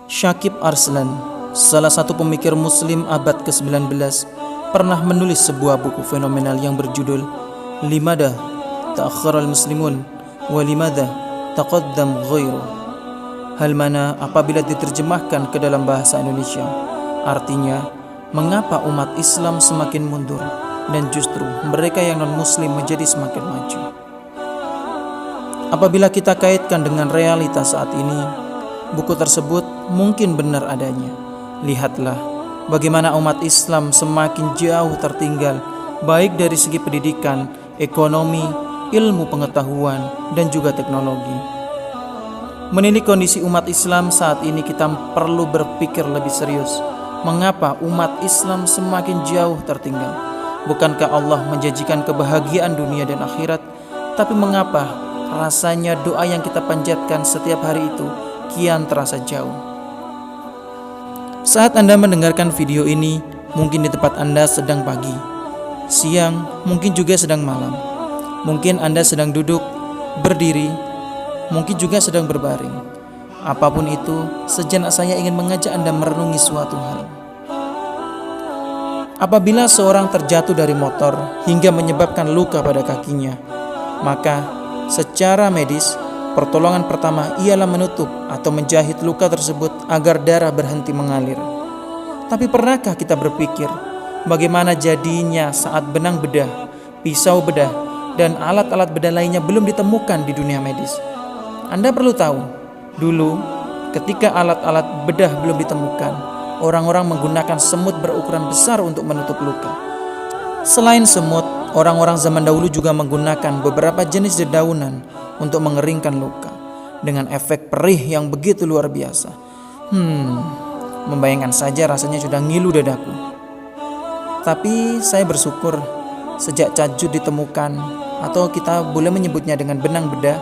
Syakib Arslan, salah satu pemikir muslim abad ke-19, pernah menulis sebuah buku fenomenal yang berjudul Limada Ta'akhkharal Muslimun wa Limada Taqaddam Ghairu. Hal mana apabila diterjemahkan ke dalam bahasa Indonesia, artinya mengapa umat Islam semakin mundur dan justru mereka yang non-muslim menjadi semakin maju. Apabila kita kaitkan dengan realitas saat ini, buku tersebut mungkin benar adanya. Lihatlah bagaimana umat Islam semakin jauh tertinggal, baik dari segi pendidikan, ekonomi, ilmu pengetahuan, dan juga teknologi. Menilik kondisi umat Islam saat ini, kita perlu berpikir lebih serius. Mengapa umat Islam semakin jauh tertinggal? Bukankah Allah menjanjikan kebahagiaan dunia dan akhirat? Tapi mengapa rasanya doa yang kita panjatkan setiap hari itu kian terasa jauh? Saat Anda mendengarkan video ini, mungkin di tempat Anda sedang pagi, siang, mungkin juga sedang malam. Mungkin Anda sedang duduk, berdiri, mungkin juga sedang berbaring. Apapun itu, sejenak saya ingin mengajak Anda merenungi suatu hal. Apabila seorang terjatuh dari motor hingga menyebabkan luka pada kakinya, maka secara medis, pertolongan pertama ialah menutup atau menjahit luka tersebut agar darah berhenti mengalir. Tapi pernahkah kita berpikir bagaimana jadinya saat benang bedah, pisau bedah, dan alat-alat bedah lainnya belum ditemukan di dunia medis? Anda perlu tahu, dulu ketika alat-alat bedah belum ditemukan, orang-orang menggunakan semut berukuran besar untuk menutup luka. Selain semut, orang-orang zaman dahulu juga menggunakan beberapa jenis dedaunan untuk mengeringkan luka dengan efek perih yang begitu luar biasa. Membayangkan saja rasanya sudah ngilu dadaku. Tapi saya bersyukur sejak cajut ditemukan, atau kita boleh menyebutnya dengan benang bedah,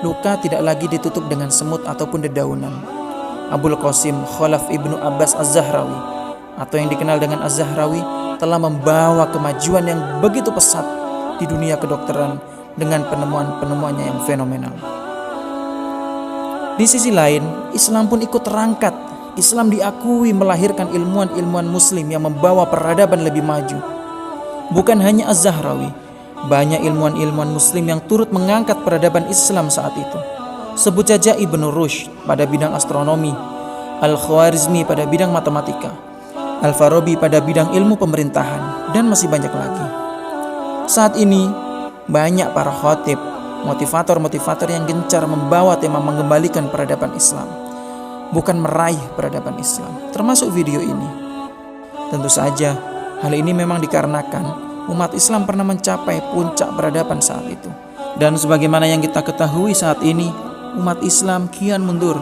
luka tidak lagi ditutup dengan semut ataupun dedaunan. Abul Qasim Khalaf Ibnu Abbas Az-Zahrawi, atau yang dikenal dengan Az-Zahrawi, telah membawa kemajuan yang begitu pesat di dunia kedokteran dengan penemuan-penemuannya yang fenomenal. Di sisi lain, Islam pun ikut terangkat. Islam diakui melahirkan ilmuwan-ilmuwan muslim yang membawa peradaban lebih maju. Bukan hanya Az-Zahrawi, banyak ilmuwan-ilmuwan muslim yang turut mengangkat peradaban Islam saat itu. Sebut saja Ibnu Rushd pada bidang astronomi, Al-Khwarizmi pada bidang matematika, Al-Farabi pada bidang ilmu pemerintahan, dan masih banyak lagi. Saat ini, banyak para khatib, motivator-motivator yang gencar membawa tema mengembalikan peradaban Islam, bukan meraih peradaban Islam, termasuk video ini. Tentu saja, hal ini memang dikarenakan umat Islam pernah mencapai puncak peradaban saat itu. Dan sebagaimana yang kita ketahui saat ini, umat Islam kian mundur.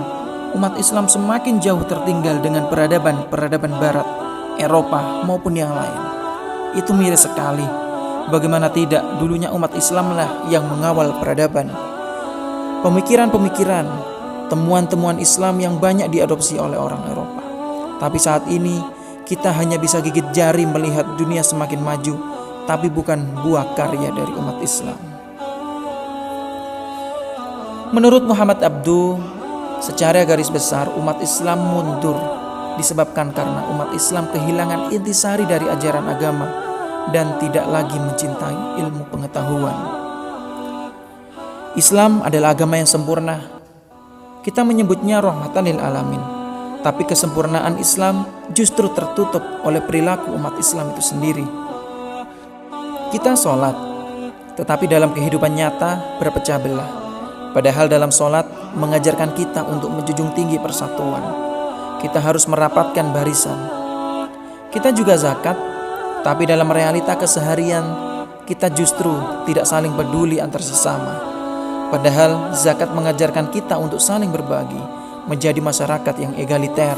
Umat Islam semakin jauh tertinggal dengan peradaban Barat, Eropa maupun yang lain. Itu miris sekali. Bagaimana tidak, dulunya umat Islamlah yang mengawal peradaban. Pemikiran-pemikiran, temuan-temuan Islam yang banyak diadopsi oleh orang Eropa. Tapi saat ini kita hanya bisa gigit jari melihat dunia semakin maju, tapi bukan buah karya dari umat Islam. Menurut Muhammad Abduh, secara garis besar umat Islam mundur disebabkan karena umat Islam kehilangan intisari dari ajaran agama dan tidak lagi mencintai ilmu pengetahuan. Islam adalah agama yang sempurna. Kita menyebutnya rahmatan lil alamin, tapi kesempurnaan Islam justru tertutup oleh perilaku umat Islam itu sendiri. Kita sholat, tetapi dalam kehidupan nyata berpecah belah. Padahal dalam sholat mengajarkan kita untuk menjunjung tinggi persatuan. Kita harus merapatkan barisan. Kita juga zakat, tapi dalam realita keseharian kita justru tidak saling peduli antar sesama. Padahal zakat mengajarkan kita untuk saling berbagi, menjadi masyarakat yang egaliter.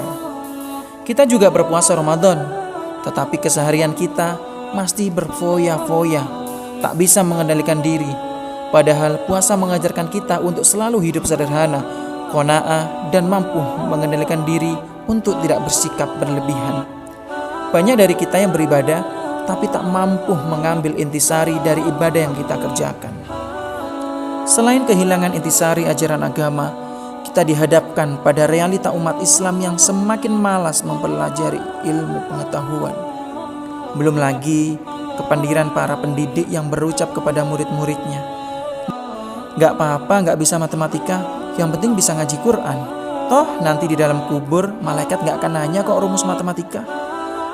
Kita juga berpuasa Ramadan, tetapi keseharian kita masih berfoya-foya, tak bisa mengendalikan diri. Padahal puasa mengajarkan kita untuk selalu hidup sederhana, qanaah, dan mampu mengendalikan diri untuk tidak bersikap berlebihan. Banyak dari kita yang beribadah, tapi tak mampu mengambil intisari dari ibadah yang kita kerjakan. Selain kehilangan intisari ajaran agama, kita dihadapkan pada realita umat Islam yang semakin malas mempelajari ilmu pengetahuan. Belum lagi kepandiran para pendidik yang berucap kepada murid-muridnya, "Gak apa-apa gak bisa matematika, yang penting bisa ngaji Quran. Toh nanti di dalam kubur malaikat gak akan nanya kok rumus matematika."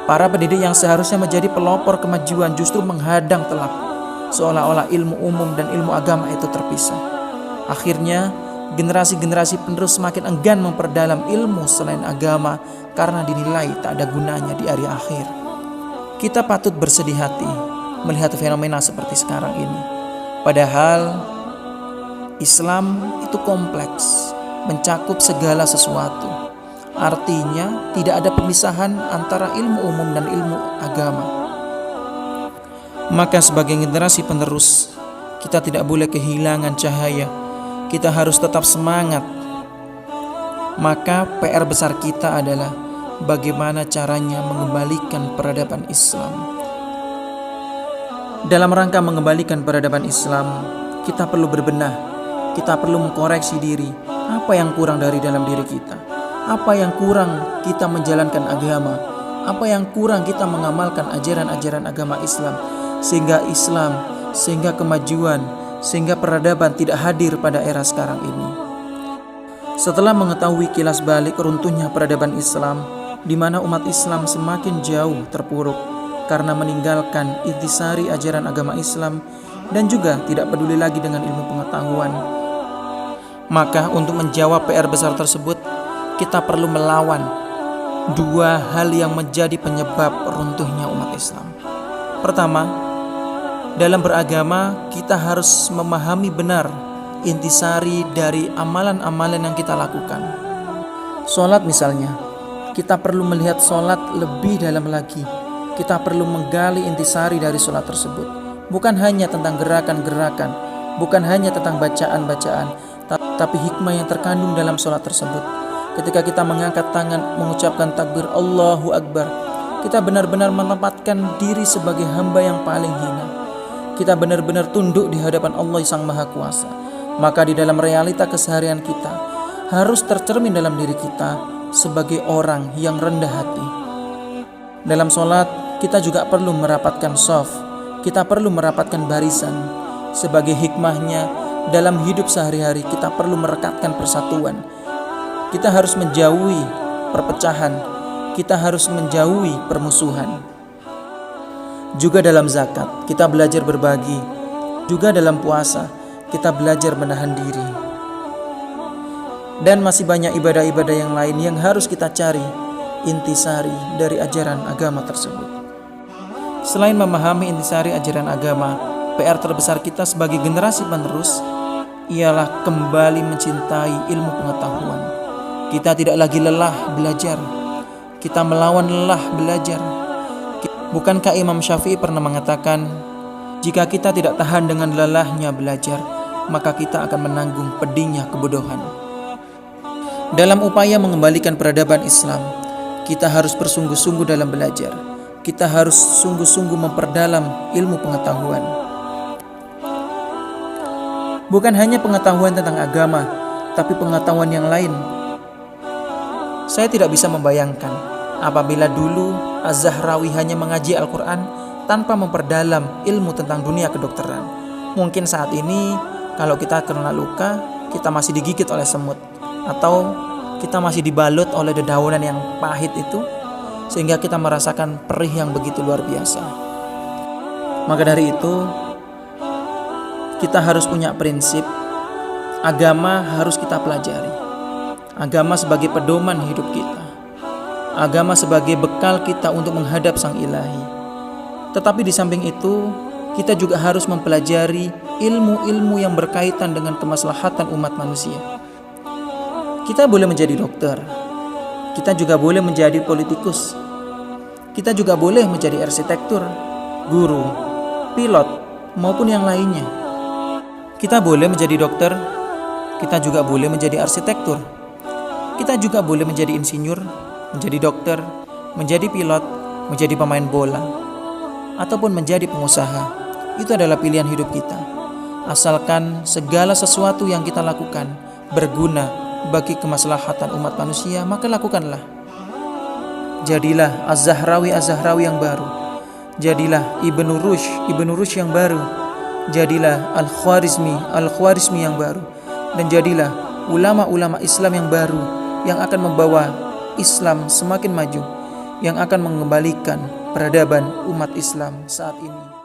Para pendidik yang seharusnya menjadi pelopor kemajuan justru menghadang telak, seolah-olah ilmu umum dan ilmu agama itu terpisah. Akhirnya generasi-generasi penerus semakin enggan memperdalam ilmu selain agama karena dinilai tak ada gunanya di hari akhir. Kita patut bersedih hati melihat fenomena seperti sekarang ini. Padahal Islam itu kompleks, mencakup segala sesuatu. Artinya tidak ada pemisahan antara ilmu umum dan ilmu agama. Maka sebagai generasi penerus, kita tidak boleh kehilangan cahaya. Kita harus tetap semangat. Maka PR besar kita adalah bagaimana caranya mengembalikan peradaban Islam. Dalam rangka mengembalikan peradaban Islam, kita perlu berbenah. Kita perlu mengkoreksi diri. Apa yang kurang dari dalam diri kita? Apa yang kurang kita menjalankan agama? Apa yang kurang kita mengamalkan ajaran-ajaran agama Islam? Sehingga kemajuan, sehingga peradaban tidak hadir pada era sekarang ini. Setelah mengetahui kilas balik runtuhnya peradaban Islam, di mana umat Islam semakin jauh terpuruk karena meninggalkan intisari ajaran agama Islam dan juga tidak peduli lagi dengan ilmu pengetahuan, maka untuk menjawab PR besar tersebut, kita perlu melawan dua hal yang menjadi penyebab runtuhnya umat Islam. Pertama, dalam beragama kita harus memahami benar intisari dari amalan-amalan yang kita lakukan. Sholat misalnya, kita perlu melihat sholat lebih dalam lagi. Kita perlu menggali intisari dari sholat tersebut. Bukan hanya tentang gerakan-gerakan, bukan hanya tentang bacaan-bacaan, tapi hikmah yang terkandung dalam sholat tersebut. Ketika kita mengangkat tangan mengucapkan takbir Allahu Akbar, kita benar-benar menempatkan diri sebagai hamba yang paling hina. Kita benar-benar tunduk di hadapan Allah Sang Maha Kuasa. Maka di dalam realita keseharian kita harus tercermin dalam diri kita sebagai orang yang rendah hati. Dalam sholat kita juga perlu merapatkan shaf. Kita perlu merapatkan barisan. Sebagai hikmahnya dalam hidup sehari-hari kita perlu merekatkan persatuan. Kita harus menjauhi perpecahan. Kita harus menjauhi permusuhan. Juga dalam zakat, kita belajar berbagi. Juga dalam puasa, kita belajar menahan diri. Dan masih banyak ibadah-ibadah yang lain yang harus kita cari intisari dari ajaran agama tersebut. Selain memahami intisari ajaran agama, PR terbesar kita sebagai generasi penerus ialah kembali mencintai ilmu pengetahuan. Kita tidak lagi lelah belajar. Kita melawan lelah belajar. Bukankah Imam Syafi'i pernah mengatakan, jika kita tidak tahan dengan lelahnya belajar, maka kita akan menanggung pedihnya kebodohan. Dalam upaya mengembalikan peradaban Islam, kita harus bersungguh-sungguh dalam belajar. Kita harus sungguh-sungguh memperdalam ilmu pengetahuan. Bukan hanya pengetahuan tentang agama, tapi pengetahuan yang lain. Saya tidak bisa membayangkan apabila dulu Az-Zahrawi hanya mengaji Al-Quran tanpa memperdalam ilmu tentang dunia kedokteran. Mungkin saat ini kalau kita kena luka, kita masih digigit oleh semut, atau kita masih dibalut oleh dedaunan yang pahit itu, sehingga kita merasakan perih yang begitu luar biasa. Maka dari itu, kita harus punya prinsip, agama harus kita pelajari. Agama sebagai pedoman hidup kita. Agama sebagai bekal kita untuk menghadap Sang Ilahi. Tetapi di samping itu, kita juga harus mempelajari ilmu-ilmu yang berkaitan dengan kemaslahatan umat manusia. Kita boleh menjadi dokter. Kita juga boleh menjadi politikus. Kita juga boleh menjadi arsitektur, guru, pilot, maupun yang lainnya. Kita boleh menjadi dokter. Kita juga boleh menjadi arsitektur. Kita juga boleh menjadi insinyur, menjadi dokter, menjadi pilot, menjadi pemain bola, ataupun menjadi pengusaha. Itu adalah pilihan hidup kita. Asalkan segala sesuatu yang kita lakukan berguna bagi kemaslahatan umat manusia, maka lakukanlah. Jadilah Az-Zahrawi yang baru. Jadilah Ibnu Rushd yang baru. Jadilah Al-Khwarizmi yang baru. Dan jadilah ulama-ulama Islam yang baru, yang akan membawa Islam semakin maju, yang akan mengembalikan peradaban umat Islam saat ini.